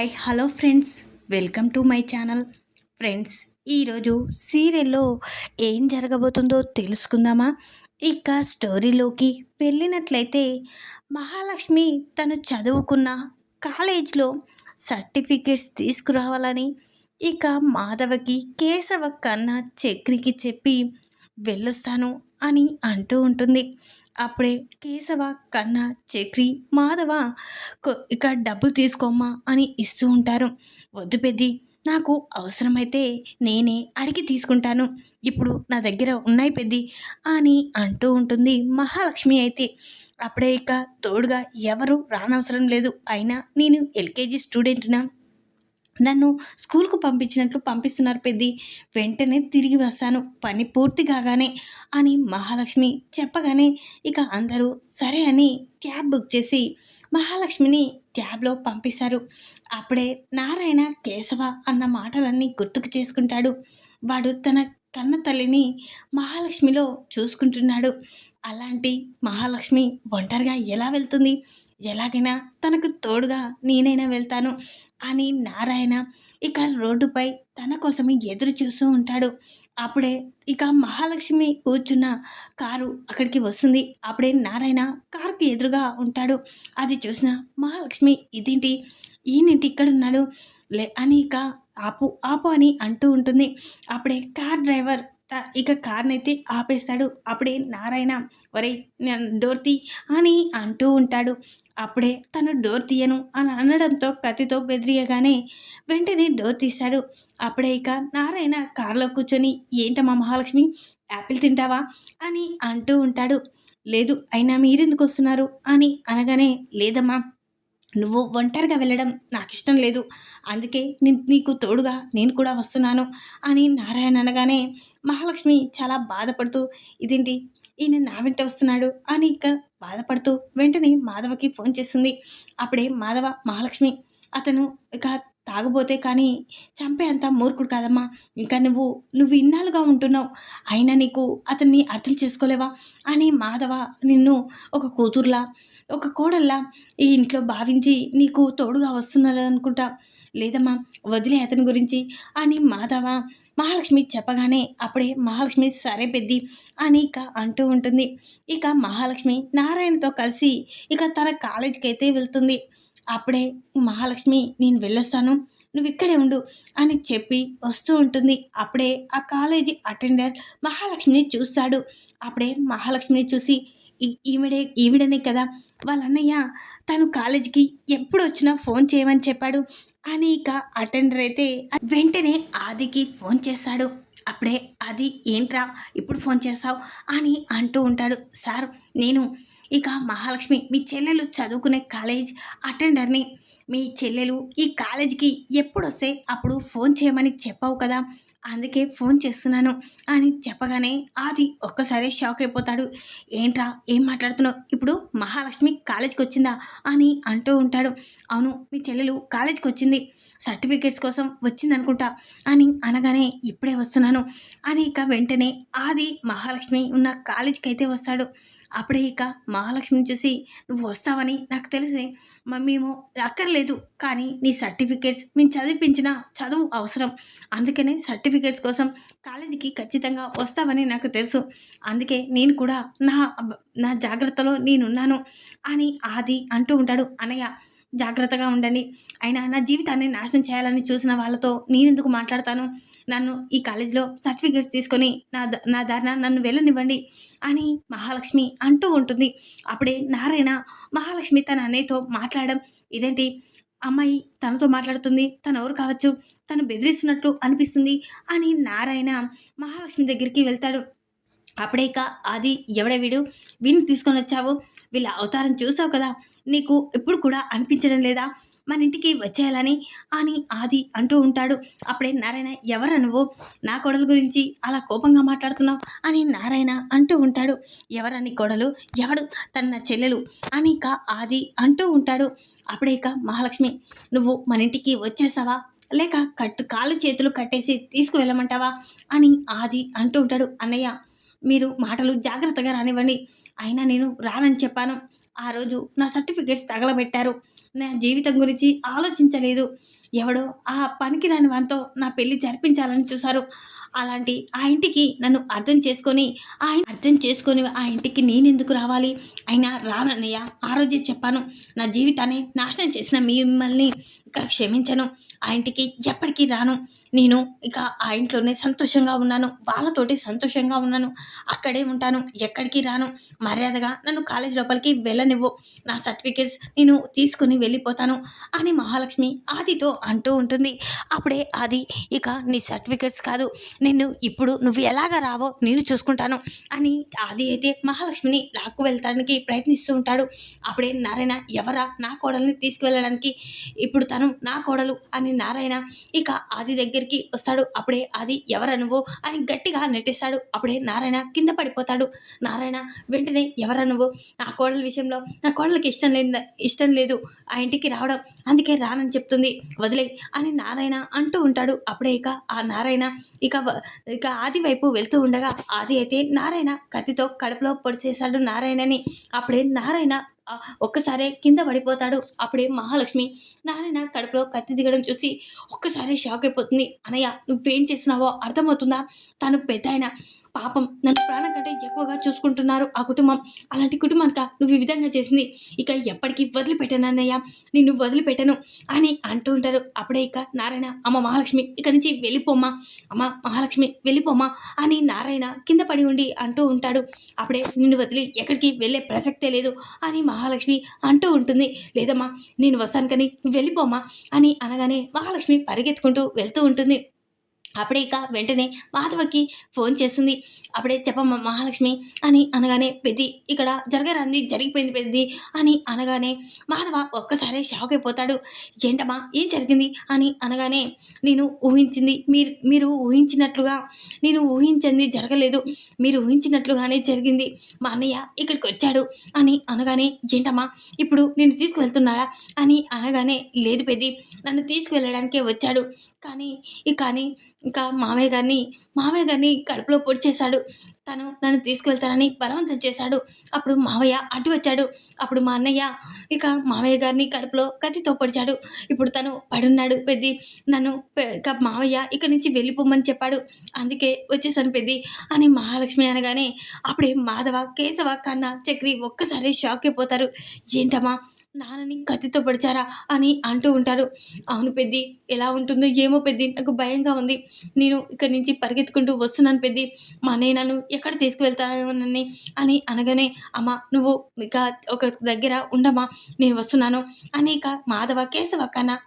Hi hello friends, welcome to my channel. Friends, ఈరోజు సీరియల్లో ఏం జరగబోతుందో తెలుసుకుందామా? ఇక స్టోరీలోకి వెళ్ళినట్లయితే, మహాలక్ష్మి తను చదువుకున్న కాలేజ్లో సర్టిఫికేట్స్ తీసుకురావాలని ఇక మాధవకి కేశవ కన్నా చక్రికి చెప్పి వెళ్ళొస్తాను అని అంటూ ఉంటుంది. అప్పుడే కేశవ కన్నా చక్రి మాధవ ఇక డబ్బులు తీసుకోమ్మా అని ఇస్తూ ఉంటారు. వద్దు పెద్ది, నాకు అవసరమైతే నేనే అడిగి తీసుకుంటాను, ఇప్పుడు నా దగ్గర ఉన్నాయి పెద్ది అని అంటూ ఉంటుంది మహాలక్ష్మి. అయితే అప్పుడే ఇక తోడుగా ఎవరు రానవసరం లేదు, అయినా నేను ఎల్కేజీ స్టూడెంట్నా, నన్ను స్కూల్కు పంపించినట్లు పంపిస్తున్నారు పెద్ది, వెంటనే తిరిగి వస్తాను పని పూర్తి కాగానే అని మహాలక్ష్మి చెప్పగానే ఇక అందరూ సరే అని క్యాబ్ బుక్ చేసి మహాలక్ష్మిని క్యాబ్లో పంపిస్తారు. అప్పుడే నారాయణ కేశవ అన్న మాటలన్నీ గుర్తుకు చేసుకుంటాడు. వాడు తన కన్న తల్లిని మహాలక్ష్మిలో చూసుకుంటున్నాడు. అలాంటి మహాలక్ష్మి ఒంటరిగా ఎలా వెళ్తుంది? ఎలాగైనా తనకు తోడుగా నేనైనా వెళ్తాను అని నారాయణ ఇక రోడ్డుపై తన కోసమే ఎదురు చూస్తూ ఉంటాడు. అప్పుడే ఇక మహాలక్ష్మి కూర్చున్న కారు అక్కడికి వస్తుంది. అప్పుడే నారాయణ కారుకి ఎదురుగా ఉంటాడు. అది చూసిన మహాలక్ష్మి, ఇదేంటి ఈయనేంటి ఇక్కడ ఉన్నాడు అని ఇక ఆపు ఆపు అని అంటూ ఉంటుంది. అప్పుడే కార్ డ్రైవర్ ఇక కార్నైతే ఆపేస్తాడు. అప్పుడే నారాయణ, ఒరే డోర్ తీ అని అంటూ ఉంటాడు. అప్పుడే తను డోర్ తీయను అని అనడంతో కత్తితో బెదిరియగానే వెంటనే డోర్ తీశాడు. అప్పుడే ఇక నారాయణ కారులో కూర్చొని, ఏంటమ్మా మహాలక్ష్మి, యాపిల్ తింటావా అని అంటూ ఉంటాడు. లేదు, అయినా మీరెందుకు వస్తున్నారు అని అనగానే, లేదమ్మా, నువ్వు ఒంటరిగా వెళ్ళడం నాకు ఇష్టం లేదు, అందుకే నీకు తోడుగా నేను కూడా వస్తున్నాను అని నారాయణ అనగానే మహాలక్ష్మి చాలా బాధపడుతూ, ఇదేంటి ఈయన నా వెంట వస్తున్నాడు అని ఇక బాధపడుతూ వెంటనే మాధవకి ఫోన్ చేస్తుంది. అప్పుడే మాధవ, మహాలక్ష్మి, అతను ఇక తాగుబోతే కానీ చంపే అంత మూర్ఖుడు కాదమ్మా, ఇంకా నువ్వు ఇన్నాళ్ళుగా ఉంటున్నావు, అయినా నీకు అతన్ని అర్థం చేసుకోలేవా అని మాధవ నిన్ను ఒక కూతురులా ఒక కోడల్లా ఈ ఇంట్లో భావించి నీకు తోడుగా వస్తున్నాడు అనుకుంటా. లేదమ్మా, వదిలే అతని గురించి అని మాధవ మహాలక్ష్మి చెప్పగానే అప్పుడే మహాలక్ష్మి సరే పెద్ది అని ఇక అంటూ ఉంటుంది. ఇక మహాలక్ష్మి నారాయణతో కలిసి ఇక తన కాలేజీకి అయితే వెళ్తుంది. అప్పుడే మహాలక్ష్మి, నేను వెళ్ళొస్తాను, నువ్వు ఇక్కడే ఉండు అని చెప్పి వస్తూ ఉంటుంది. అప్పుడే ఆ కాలేజీ అటెండర్ మహాలక్ష్మిని చూస్తాడు. అప్పుడే మహాలక్ష్మిని చూసి, ఈవిడనే కదా వాళ్ళ అన్నయ్య తను కాలేజీకి ఎప్పుడు వచ్చినా ఫోన్ చేయమని చెప్పాడు అని ఇక అటెండర్ అయితే వెంటనే ఆదికి ఫోన్ చేశాడు. అప్పుడే అది, ఏంట్రా ఇప్పుడు ఫోన్ చేస్తావు అని అంటూ ఉంటాడు. సార్, నేను ఇక మహాలక్ష్మి మీ చెల్లెలు చదువుకునే కాలేజ్ అటెండర్ని, మీ చెల్లెలు ఈ కాలేజీకి ఎప్పుడు వస్తే అప్పుడు ఫోన్ చేయమని చెప్పావు కదా, అందుకే ఫోన్ చేస్తున్నాను అని చెప్పగానే ఆది ఒక్కసారి షాక్ అయిపోతాడు. ఏంట్రా, ఏం మాట్లాడుతున్నావు, ఇప్పుడు మహాలక్ష్మి కాలేజీకి వచ్చిందా అని అంటూ ఉంటాడు. అవును, మీ చెల్లెలు కాలేజీకి వచ్చింది, సర్టిఫికేట్స్ కోసం వచ్చింది అనుకుంటా అని అనగానే ఇప్పుడే వస్తున్నాను అని ఇక వెంటనే ఆది మహాలక్ష్మి ఉన్న కాలేజీకి అయితే వస్తాడు. అప్పుడే ఇక మహాలక్ష్మిని చూసి, నువ్వు వస్తావని నాకు తెలిసి మేము అక్కర్లేదు, కానీ నీ సర్టిఫికేట్స్ మేము చదివించిన చదువు అవసరం, అందుకనే సర్టిఫికేట్స్ కోసం కాలేజీకి ఖచ్చితంగా వస్తావని నాకు తెలుసు, అందుకే నేను కూడా నా జాగ్రత్తలో నేనున్నాను అని ఆది అంటూ ఉంటాడు. అన్నయ్య, జాగ్రత్తగా ఉండండి, అయినా నా జీవితాన్ని నాశనం చేయాలని చూసిన వాళ్ళతో నేనెందుకు మాట్లాడతాను, నన్ను ఈ కాలేజీలో సర్టిఫికేట్స్ తీసుకొని నా దారిన నన్ను వెళ్ళనివ్వండి అని మహాలక్ష్మి అంటూ ఉంటుంది. అప్పుడే నారాయణ మహాలక్ష్మి తన అన్నయ్యతో మాట్లాడడం, ఇదేంటి అమ్మాయి తనతో మాట్లాడుతుంది, తను ఎవరు కావచ్చు, తను బెదిరిస్తున్నట్లు అనిపిస్తుంది అని నారాయణ మహాలక్ష్మి దగ్గరికి వెళ్తాడు. అప్పుడే ఇక అది, ఎవడే వీడిని తీసుకొని వచ్చావు, వీళ్ళ అవతారం చూసావు కదా, నీకు ఇప్పుడు కూడా అనిపించడం లేదా మన ఇంటికి వచ్చేయాలని అని ఆది అంటూ ఉంటాడు. అప్పుడే నారాయణ, ఎవరా నువ్వు, నా కోడలు గురించి అలా కోపంగా మాట్లాడుతున్నావు అని నారాయణ అంటూ ఉంటాడు. ఎవరని కోడలు, ఎవడు, తన నా చెల్లెలు అని ఇక ఆది అంటూ ఉంటాడు. అప్పుడే ఇక మహాలక్ష్మి, నువ్వు మన ఇంటికి వచ్చేసావా లేక కాళ్ళు చేతులు కట్టేసి తీసుకువెళ్ళమంటావా అని ఆది అంటూ ఉంటాడు. అన్నయ్య, మీరు మాటలు జాగ్రత్తగా రానివ్వండి, అయినా నేను రానని చెప్పాను, ఆ రోజు నా సర్టిఫికేట్స్ తగలబెట్టారు, నా జీవితం గురించి ఆలోచించలేదు. ఎవడో ఆ పనికిరాని వానితో నా పెళ్లి జరిపించాలని చూశారు. అలాంటి ఆ ఇంటికి నన్ను అర్థం చేసుకొని ఆ ఇంటికి నేనెందుకు రావాలి? అయినా రానన్నయ్య. ఆ రోజే చెప్పాను. నా జీవితాన్ని నాశనం చేసిన మిమ్మల్ని ఇక క్షమించను. ఆ ఇంటికి ఎప్పటికీ రాను. నేను ఇక ఆ ఇంట్లోనే సంతోషంగా ఉన్నాను. వాళ్ళతోటి సంతోషంగా ఉన్నాను. అక్కడే ఉంటాను. ఎక్కడికి రాను. మర్యాదగా నన్ను కాలేజ్ లోపలికి వెళ్ళనివ్వు. నా సర్టిఫికేట్స్ నేను తీసుకుని వెళ్ళిపోతాను అని మహాలక్ష్మి ఆదితో అంటూ ఉంటుంది. అప్పుడే ఆది, ఇక నీ సర్టిఫికేట్స్ కాదు, ఇప్పుడు నువ్వు ఎలాగ రావో నేను చూసుకుంటాను అని ఆది అయితే మహాలక్ష్మిని లాక్కు వెళ్తానికి ప్రయత్నిస్తూ ఉంటాడు. అప్పుడే నారాయణ, ఎవరా నా కోడల్ని తీసుకువెళ్ళడానికి? ఇప్పుడు తను నా కోడలు అని నారాయణ ఇక ఆది దగ్గరికి వస్తాడు. అప్పుడే ఆది, ఎవరా నువ్వు అని గట్టిగా నెట్టేస్తాడు. అప్పుడే నారాయణ కింద పడిపోతాడు. నారాయణ వెంటనే, ఎవరా నువ్వు? నా కోడల విషయంలో నా కోడలకి ఇష్టం లేదు ఆ ఇంటికి రావడం, అందుకే రానని చెప్తుంది, వదిలే అని నారాయణ అంటూ ఉంటాడు. అప్పుడే ఇక ఆ నారాయణ ఇక ఆది వైపు వెళ్తూ ఉండగా ఆది అయితే నారాయణ కత్తితో కడుపులో పొడిచేశాడు నారాయణని. అప్పుడే నారాయణ ఒక్కసారే కింద పడిపోతాడు. అప్పుడే మహాలక్ష్మి నారాయణ కడుపులో కత్తి దిగడం చూసి ఒక్కసారి షాక్ అయిపోతుంది. అనయ్య, నువ్వేం చేసినావో అర్థమవుతుందా? తను పెద్దాయన, పాపం నన్ను ప్రాణం కంటే ఎక్కువగా చూసుకుంటున్నారు ఆ కుటుంబం. అలాంటి కుటుంబానిక నువ్వు ఈ విధంగా చేసింది. ఇక ఎప్పటికీ వదిలిపెట్టను అన్నయ్య, నిన్ను వదిలిపెట్టను అని అంటూ ఉంటారు. అప్పుడే ఇక నారాయణ, అమ్మ మహాలక్ష్మి ఇక్కడి నుంచి వెళ్ళిపోమ్మా, అమ్మ మహాలక్ష్మి వెళ్ళిపోమ్మా అని నారాయణ కింద పడి ఉండి అంటూ ఉంటాడు. అప్పుడే, నిన్ను వదిలి ఎక్కడికి వెళ్ళే ప్రసక్తే లేదు అని మహాలక్ష్మి అంటూ ఉంటుంది. లేదమ్మా, నేను వస్తాను కానీ నువ్వు వెళ్ళిపోమ్మా అని అనగానే మహాలక్ష్మి పరిగెత్తుకుంటూ వెళ్తూ ఉంటుంది. అప్పుడే ఇక వెంటనే మాధవకి ఫోన్ చేస్తుంది. అప్పుడే, చెప్పమ్మ మహాలక్ష్మి అని అనగానే, పెద్ది ఇక్కడ జరగరాంది జరిగిపోయింది పెద్ది అని అనగానే మాధవ ఒక్కసారి షాక్ అయిపోతాడు. ఏంటమ్మా, ఏం జరిగింది అని అనగానే, నేను ఊహించింది మీరు ఊహించినట్లుగా నేను ఊహించింది జరగలేదు, మీరు ఊహించినట్లుగానే జరిగింది. మా అన్నయ్య ఇక్కడికి వచ్చాడు అని అనగానే, ఏంటమ్మా ఇప్పుడు నేను తీసుకువెళ్తున్నాడా అని అనగానే, లేదు పెద్ది, నన్ను తీసుకువెళ్ళడానికే వచ్చాడు, కానీ ఇంకా మావయ్య గారిని కడుపులో పొడిచేశాడు. తను నన్ను తీసుకువెళ్తానని బలవంతం చేశాడు. అప్పుడు మావయ్య అడ్డు వచ్చాడు. అప్పుడు మా అన్నయ్య ఇక మావయ్య గారిని కడుపులో కత్తితో పొడిచాడు. ఇప్పుడు తను పడున్నాడు పెద్ది. ఇక మావయ్య ఇక్కడి నుంచి వెళ్ళిపోమని చెప్పాడు, అందుకే వచ్చేసాను పెద్ది అని మహాలక్ష్మి అనగానే, అప్పుడే మాధవ, కేశవ, కన్న, చక్రి ఒక్కసారి షాక్ అయిపోతారు. ఏంటమ్మా, నాన్నని కత్తితో పొడిచారా అని అంటూ ఉంటారు. అవును పెద్ది, ఎలా ఉంటుందో ఏమో పెద్ది, నాకు భయంగా ఉంది. నేను ఇక్కడి నుంచి పరిగెత్తుకుంటూ వస్తున్నాను పెద్ది, మా అన్నయ్య నన్ను ఎక్కడ తీసుకువెళ్తానని అని అనగానే, అమ్మ నువ్వు ఇక ఒక దగ్గర ఉండమ్మా, నేను వస్తున్నాను అని ఇక మాధవ, కేశవ, కన్న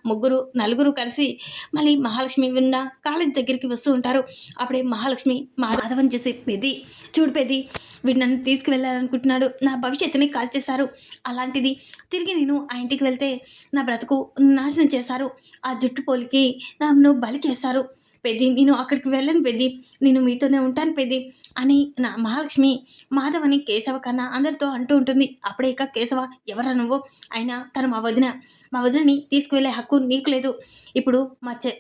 నలుగురు కలిసి మళ్ళీ మహాలక్ష్మి ఉన్న కాలేజ్ దగ్గరికి వస్తూ ఉంటారు. అప్పుడే మహాలక్ష్మి మాధవని చూసి, పెద్ది చూడు పెద్ది, వీడు నన్ను తీసుకువెళ్ళాలనుకుంటున్నాడు, నా భవిష్యత్తుని కాల్చేశారు, అలాంటిది తిరిగి నేను ఆ ఇంటికి వెళ్తే నా బ్రతుకు నాశనం చేశారు, ఆ జుట్టు పోలికి నన్ను బలి చేశారు పెద్ది, నేను అక్కడికి వెళ్ళను పెద్ది, నేను మీతోనే ఉంటాను పెద్ది అని నా మహాలక్ష్మి మాధవని, కేశవ, కన్నా అందరితో అంటూ ఉంటుంది. అప్పుడే ఇక కేశవ, ఎవరా నువ్వు? అయినా తను మా వదినని తీసుకువెళ్ళే హక్కు నీకు లేదు. ఇప్పుడు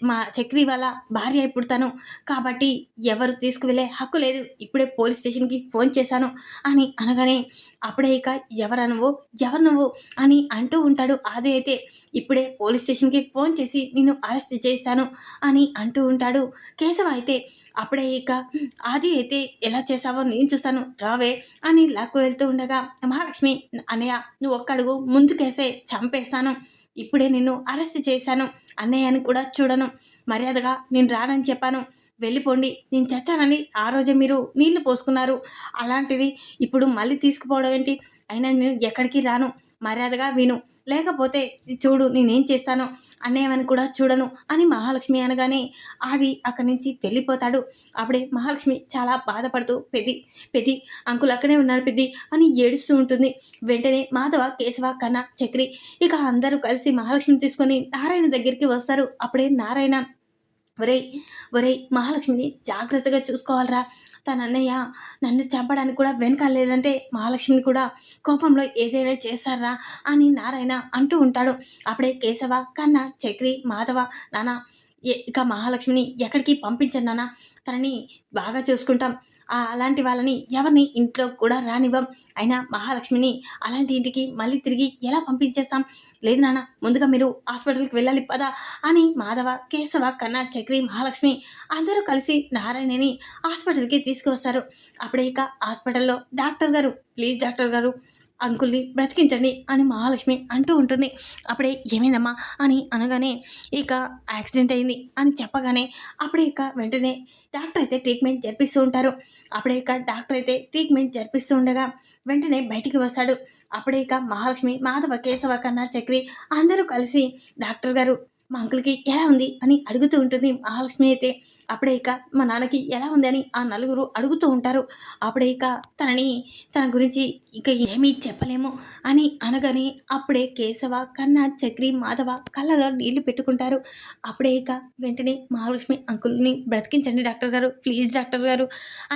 మా చక్రి వాళ్ళ భార్య ఇప్పుడు తను, కాబట్టి ఎవరు తీసుకువెళ్ళే హక్కు లేదు. ఇప్పుడే పోలీస్ స్టేషన్కి ఫోన్ చేశాను అని అనగానే, అప్పుడే ఇక ఎవరు నువ్వు అని అంటూ ఉంటాడు. అదే అయితే ఇప్పుడే పోలీస్ స్టేషన్కి ఫోన్ చేసి నిన్ను అరెస్ట్ చేస్తాను అని అంటూ ఉంటాడు కేశవ. అయితే అప్పుడే ఇక ఆది అయితే, ఎలా చేసావో నేను చూస్తాను, రావే అని లాక్కు వెళ్తూ ఉండగా మహాలక్ష్మి, అన్నయ్య నువ్వు ఒక్కడుగు ముందుకేసే, చంపేస్తాను, ఇప్పుడే నిన్ను అరెస్ట్ చేశాను, అన్నయ్యని కూడా చూడను, మర్యాదగా నేను రానని చెప్పాను, వెళ్ళిపోండి, నేను చచ్చానని ఆ రోజే మీరు నీళ్లు పోసుకున్నారు, అలాంటిది ఇప్పుడు మళ్ళీ తీసుకుపోవడం ఏంటి? అయినా నేను ఎక్కడికి రాను, మర్యాదగా విను, లేకపోతే చూడు నేనేం చేస్తానో, అన్నయ్యని కూడా చూడను అని మహాలక్ష్మి అనగానే ఆది అక్కడి నుంచి వెళ్ళిపోతాడు. అప్పుడే మహాలక్ష్మి చాలా బాధపడుతూ, పెద్ది అంకుల్ అక్కడే ఉన్నారు పెద్ది అని ఏడుస్తూ ఉంటుంది. వెంటనే మాధవ, కేశవ, కన్న, చక్రి ఇక అందరూ కలిసి మహాలక్ష్మిని తీసుకొని నారాయణ దగ్గరికి వస్తారు. అప్పుడే నారాయణ, ఒరేయ్ మహాలక్ష్మిని జాగ్రత్తగా చూసుకోవాలరా, తన అన్నయ్య నన్ను చంపడానికి కూడా వెనకాలేదంటే మహాలక్ష్మిని కూడా కోపంలో ఏదైనా చేస్తారా అని నారాయణ అంటూ ఉంటాడు. అప్పుడే కేశవ, కన్న, చక్రి, మాధవ, నాన్న ఇక మహాలక్ష్మిని ఎక్కడికి పంపించను నాన్న. తనని బాగా చూసుకుంటాం. అలాంటి వాళ్ళని ఎవరిని ఇంట్లో కూడా రానివ్వం. అయినా మహాలక్ష్మిని అలాంటి ఇంటికి మళ్ళీ తిరిగి ఎలా పంపించేస్తాం? లేదు నాన్న, ముందుగా మీరు హాస్పిటల్‌కి వెళ్ళాలి పద అని మాధవ, కేశవ, కన్నా, చక్రి, మహాలక్ష్మి అందరూ కలిసి నారాయణని హాస్పిటల్‌కి తీసుకువస్తారు. అప్పుడే ఇక హాస్పిటల్‌లో డాక్టర్ గారు, ప్లీజ్ డాక్టర్ గారు అంకుల్ని బ్రతికించండి అని మహాలక్ష్మి అంటూ ఉంటుంది. అప్పుడే ఏమైందమ్మా అని అనగానే ఇక యాక్సిడెంట్ అయింది అని చెప్పగానే అప్పుడే ఇక వెంటనే డాక్టర్ అయితే ట్రీట్మెంట్ జరిపిస్తూ ఉంటారు. అప్పుడే ఇక డాక్టర్ అయితే ట్రీట్మెంట్ జరిపిస్తూ ఉండగా వెంటనే బయటికి వస్తాడు. అప్పుడే ఇక మహాలక్ష్మి, మాధవ, కేశవ, కన్నా, చక్రి అందరూ కలిసి డాక్టర్ గారు మా అంకుల్కి ఎలా ఉంది అని అడుగుతూ ఉంటుంది మహాలక్ష్మి అయితే. అప్పుడే ఇక మా నాన్నకి ఎలా ఉంది అని ఆ నలుగురు అడుగుతూ ఉంటారు. అప్పుడే ఇక తన గురించి ఇక ఏమీ చెప్పలేము అని అనగానే అప్పుడే కేశవ, కన్నా, చక్రి, మాధవ కళ్ళలో నీళ్లు పెట్టుకుంటారు. అప్పుడే ఇక వెంటనే మహాలక్ష్మి అంకుల్ని బ్రతికించండి డాక్టర్ గారు, ప్లీజ్ డాక్టర్ గారు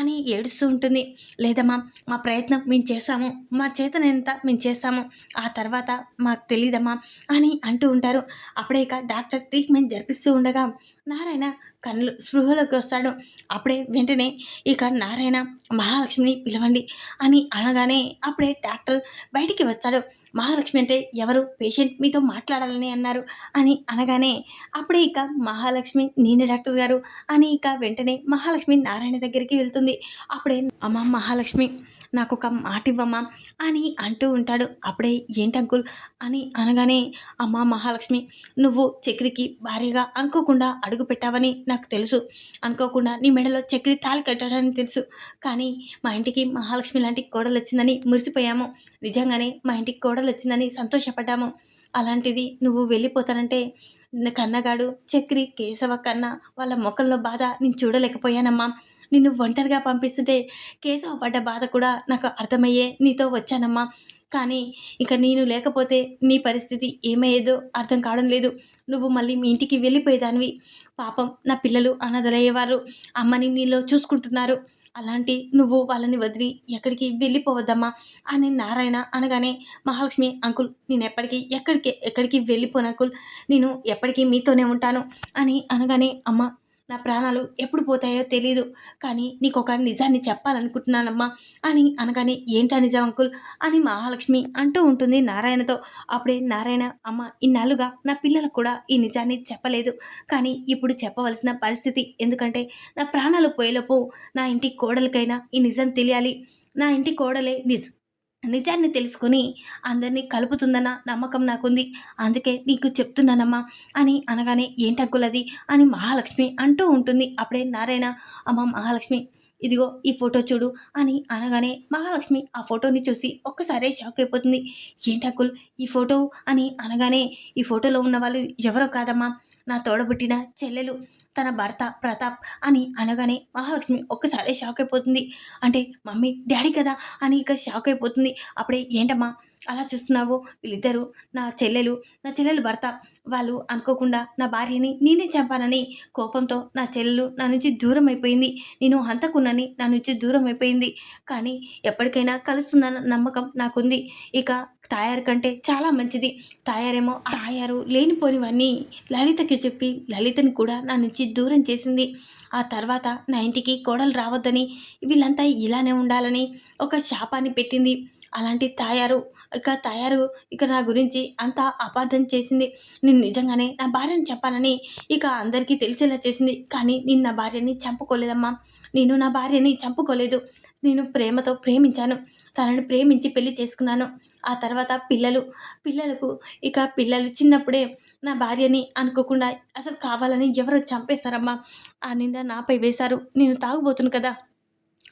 అని ఏడుస్తూ ఉంటుంది. లేదమ్మా, మా ప్రయత్నం మేము చేస్తాము, మా చేతనంతా మేము చేస్తాము, ఆ తర్వాత మాకు తెలియదమ్మా అని అంటూ ఉంటారు. అప్పుడే ఇక డాక్టర్ ట్రీట్మెంట్ జరిపిస్తూ ఉండగా నారాయణ కళ్ళు స్పృహలోకి వస్తాడు. అప్పుడే వెంటనే ఇక నారాయణ మహాలక్ష్మిని పిలవండి అని అనగానే అప్పుడే డాక్టర్ బయటికి వచ్చాడు. మహాలక్ష్మి అంటే ఎవరు, పేషెంట్ మీతో మాట్లాడాలని అన్నారు అని అనగానే అప్పుడే ఇక మహాలక్ష్మి నేనే డాక్టర్ గారు అని ఇక వెంటనే మహాలక్ష్మి నారాయణ దగ్గరికి వెళ్తుంది. అప్పుడే అమ్మ మహాలక్ష్మి నాకు ఒక మాట ఇవ్వమ్మా అని అంటూ ఉంటాడు. అప్పుడే ఏంటి అంకుల్ అని అనగానే అమ్మ మహాలక్ష్మి, నువ్వు చక్రికి భారీగా అనుకోకుండా అడుగు పెట్టావని నాకు తెలుసు. అనుకోకుండా నీ మెడలో చక్రి తాళి కట్టాడని తెలుసు. కానీ మా ఇంటికి మహాలక్ష్మి లాంటి కోడలు వచ్చిందని మురిసిపోయాము. నిజంగానే మా ఇంటికి కోడలు వచ్చిందని సంతోషపడ్డాము. అలాంటిది నువ్వు వెళ్ళిపోతానంటే కన్నగాడు, చక్రి, కేశవ, కన్న వాళ్ళ ముఖంలో బాధ నేను చూడలేకపోయానమ్మా. నిన్ను ఒంటరిగా పంపిస్తుంటే కేశవ పడ్డ బాధ కూడా నాకు అర్థమయ్యే నీతో వచ్చానమ్మా. కానీ ఇక నేను లేకపోతే నీ పరిస్థితి ఏమయ్యేదో అర్థం కావడం లేదు. నువ్వు మళ్ళీ మీ ఇంటికి వెళ్ళిపోయేదానివి. పాపం నా పిల్లలు అనాథలయ్యేవారు, అమ్మని నీలో చూసుకుంటున్నారు. అలాంటి నువ్వు వాళ్ళని వదిలి ఎక్కడికి వెళ్ళిపోవద్దమ్మా అని నారాయణ అనగానే మహాలక్ష్మి అంకుల్, నేను ఎక్కడికి వెళ్ళిపోను అంకుల్, నేను ఎప్పటికీ మీతోనే ఉంటాను అని అనగానే అమ్మ నా ప్రాణాలు ఎప్పుడు పోతాయో తెలీదు, కానీ నీకు ఒక నిజాన్ని చెప్పాలనుకుంటున్నానమ్మా అని అనగానే ఏంటా నిజం అంకుల్ అని మహాలక్ష్మి అంటూ ఉంటుంది నారాయణతో. అప్పుడే నారాయణ అమ్మ ఇన్నాళ్ళుగా నా పిల్లలకు కూడా ఈ నిజాన్ని చెప్పలేదు, కానీ ఇప్పుడు చెప్పవలసిన పరిస్థితి, ఎందుకంటే నా ప్రాణాలు పోయేలోపు నా ఇంటి కోడలికైనా ఈ నిజం తెలియాలి. నా ఇంటి కోడలే నిజాన్ని తెలుసుకొని అందరినీ కలుపుతుందన్న నమ్మకం నాకుంది, అందుకే నీకు చెప్తున్నానమ్మా అని అనగానే ఏంటంకులది అని మహాలక్ష్మి అంటూ ఉంటుంది. అప్పుడే నారాయణ అమ్మ మహాలక్ష్మి ఇదిగో ఈ ఫోటో చూడు అని అనగానే మహాలక్ష్మి ఆ ఫోటోని చూసి ఒక్కసారే షాక్ అయిపోతుంది. ఏంటంకుల్ ఈ ఫోటో అని అనగానే ఈ ఫోటోలో ఉన్న వాళ్ళు ఎవరో కాదమ్మా, నా తోడబుట్టిన చెల్లెలు, తన భర్త ప్రతాప్ అని అనగానే మహాలక్ష్మి ఒక్కసారి షాక్ అయిపోతుంది. అంటే మమ్మీ డాడీ కదా అని ఇక షాక్ అయిపోతుంది. అప్పుడే ఏంటమ్మా అలా చూస్తున్నావు, వీళ్ళిద్దరూ నా చెల్లెలు భర్త, వాళ్ళు అనుకోకుండా నా భార్యని నేనే చంపానని కోపంతో నా చెల్లెలు నా నుంచి దూరం అయిపోయింది, నేను హంతకున్నని నా నుంచి దూరం అయిపోయింది, కానీ ఎప్పటికైనా కలుస్తుందన్న నమ్మకం నాకుంది. ఇక తాయారు కంటే చాలా మంచిది, తాయారు లేనిపోనివన్నీ లలితకి చెప్పి లలితని కూడా నా నుంచి దూరం చేసింది. ఆ తర్వాత నా ఇంటికి కోడలు రావద్దని, వీళ్ళంతా ఇలానే ఉండాలని ఒక శాపాన్ని పెట్టింది. అలాంటి తాయారు ఇక నా గురించి అంతా అపార్థం చేసింది. నేను నిజంగానే నా భార్యని చెప్పాలని ఇక అందరికీ తెలిసేలా చేసింది, కానీ నేను నా భార్యని చంపుకోలేదమ్మా. నేను నా భార్యని చంపుకోలేదు, నేను ప్రేమతో ప్రేమించాను, తనని ప్రేమించి పెళ్లి చేసుకున్నాను. ఆ తర్వాత పిల్లలు చిన్నప్పుడే నా భార్యని అనుకోకుండా అసలు కావాలని ఎవరో చంపేశారమ్మా. ఆ నింద నాపై వేశారు, నేను తాగుబోతును కదా,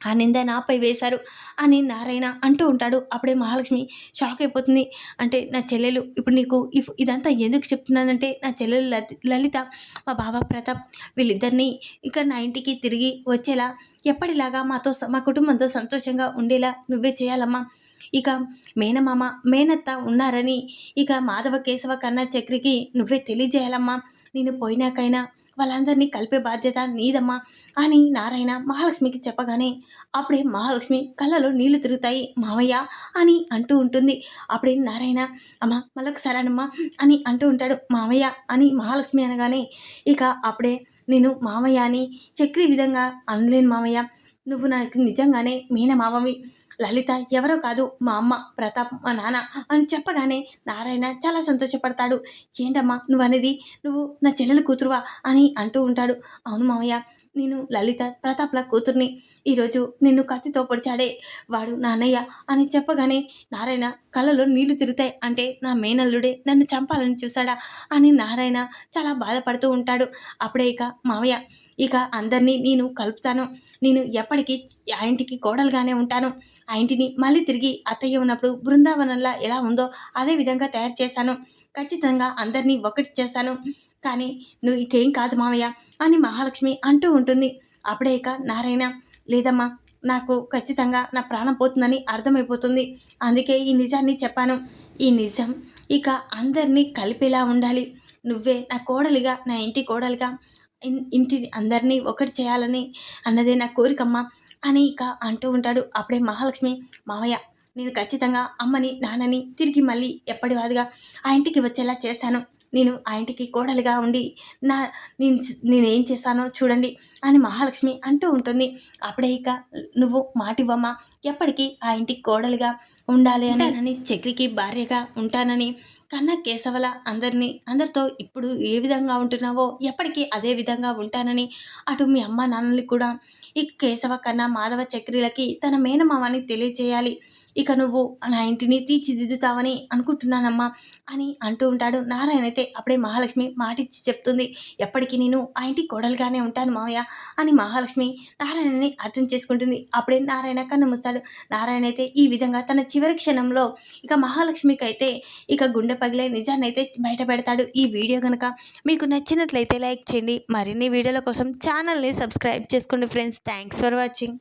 ఆ నింద నాపై వేశారు అని నారాయణ అంటూ ఉంటాడు. అప్పుడే మహాలక్ష్మి షాక్ అయిపోతుంది. అంటే నా చెల్లెలు ఇప్పుడు నీకు ఇదంతా ఎందుకు చెప్తున్నానంటే నా చెల్లెలు లలిత, మా బావ ప్రతాప్ వీళ్ళిద్దరినీ ఇక నా ఇంటికి తిరిగి వచ్చేలా ఎప్పటిలాగా మా కుటుంబంతో సంతోషంగా ఉండేలా నువ్వే చేయాలమ్మా. ఇక మేనమామ మేనత్త ఉన్నారని ఇక మాధవ, కేశవ, కన్నా, చక్రికి నువ్వే తెలియజేయాలమ్మా. నేను పోయినాకైనా వాళ్ళందరినీ కలిపే బాధ్యత నీదమ్మా అని నారాయణ మహాలక్ష్మికి చెప్పగానే అప్పుడే మహాలక్ష్మి కళ్ళలో నీళ్లు తిరుగుతాయి. మావయ్య అని అంటూ ఉంటుంది. అప్పుడే నారాయణ అమ్మ మళ్ళొకసారి అనమ్మా అని అంటూ ఉంటాడు. మావయ్య అని మహాలక్ష్మి అనగానే ఇక అప్పుడే నేను మావయ్య అని చక్రి విధంగా అనలేను మావయ్య, నువ్వు నాకు నిజంగానే మేనమావవి, లలిత ఎవరో కాదు మా అమ్మ, ప్రతాప్ మా నాన్న అని చెప్పగానే నారాయణ చాలా సంతోషపడతాడు. ఏంటమ్మా నువ్వు అనేది, నువ్వు నా చెల్లెలు కూతురువా అని అంటూ ఉంటాడు. అవును మావయ్య, నేను లలిత ప్రతాప్ల కూతుర్ని, ఈరోజు నిన్ను కత్తితో పొడిచాడే వాడు నా అన్నయ్య అని చెప్పగానే నారాయణ కళ్ళలో నీళ్లు తిరుగుతాయి. అంటే నా మేనల్లుడే నన్ను చంపాలని చూశాడా అని నారాయణ చాలా బాధపడుతూ ఉంటాడు. అప్పుడే ఇక మావయ్య, ఇక అందరినీ నేను కలుపుతాను, నేను ఎప్పటికీ ఆ ఇంటికి కోడలుగానే ఉంటాను, ఆ ఇంటిని మళ్ళీ తిరిగి అత్తయ్య ఉన్నప్పుడు బృందావనంలా ఎలా ఉందో అదే విధంగా తయారు చేశాను, ఖచ్చితంగా అందరినీ ఒకటి చేశాను, కానీ నువ్వు ఇంకేం కాదు మావయ్య అని మహాలక్ష్మి అంటూ ఉంటుంది. అప్పుడే ఇక నారాయణ, లేదమ్మా నాకు ఖచ్చితంగా నా ప్రాణం పోతుందని అర్థమైపోతుంది, అందుకే ఈ నిజాన్ని చెప్పాను. ఈ నిజం ఇక అందరినీ కలిపేలా ఉండాలి, నువ్వే నా కోడలిగా, నా ఇంటి కోడలిగా ఇంటి అందరినీ ఒకటి చేయాలని అన్నదే నా కోరికమ్మ అని ఇక అంటూ ఉంటాడు. అప్పుడే మహాలక్ష్మి, మావయ్య నేను ఖచ్చితంగా అమ్మని నాన్నని తిరిగి మళ్ళీ ఎప్పటివాదిగా ఆ ఇంటికి వచ్చేలా చేస్తాను, నేను ఆ ఇంటికి కోడలిగా ఉండి నా నేనేం చేశానో చూడండి అని మహాలక్ష్మి అంటూ ఉంటుంది. అప్పుడే ఇక నువ్వు మాటివ్వమ్మా ఎప్పటికీ ఆ ఇంటికి కోడలిగా ఉండాలి అని, చక్రికి భార్యగా ఉంటానని, కన్నా కేశవల అందరితో ఇప్పుడు ఏ విధంగా ఉంటున్నావో ఎప్పటికీ అదే విధంగా ఉంటానని, అటు మీ అమ్మ నాన్నలకి కూడా ఈ కేశవ కన్నా మాధవ చక్రిలకి తన మేనమామని తెలియచేయాలి, ఇక నువ్వు నా ఇంటిని తీర్చిదిద్దుతావని అనుకుంటున్నానమ్మా అని అంటూ ఉంటాడు. నారాయణ అయితే అప్పుడే మహాలక్ష్మి మాటిచ్చి చెప్తుంది, ఎప్పటికీ నేను ఆ ఇంటి కోడలుగానే ఉంటాను మావయ్య అని మహాలక్ష్మి నారాయణని అర్థం చేసుకుంటుంది. అప్పుడే నారాయణ కన్ను మూస్తాడు. నారాయణ అయితే ఈ విధంగా తన చివరి క్షణంలో ఇక మహాలక్ష్మికి అయితే ఇక గుండె పగిలే నిజాన్ని అయితే బయట పెడతాడు. ఈ వీడియో కనుక మీకు నచ్చినట్లయితే లైక్ చేయండి, మరిన్ని వీడియోల కోసం ఛానల్ని సబ్స్క్రైబ్ చేసుకోండి ఫ్రెండ్స్. Thanks for watching.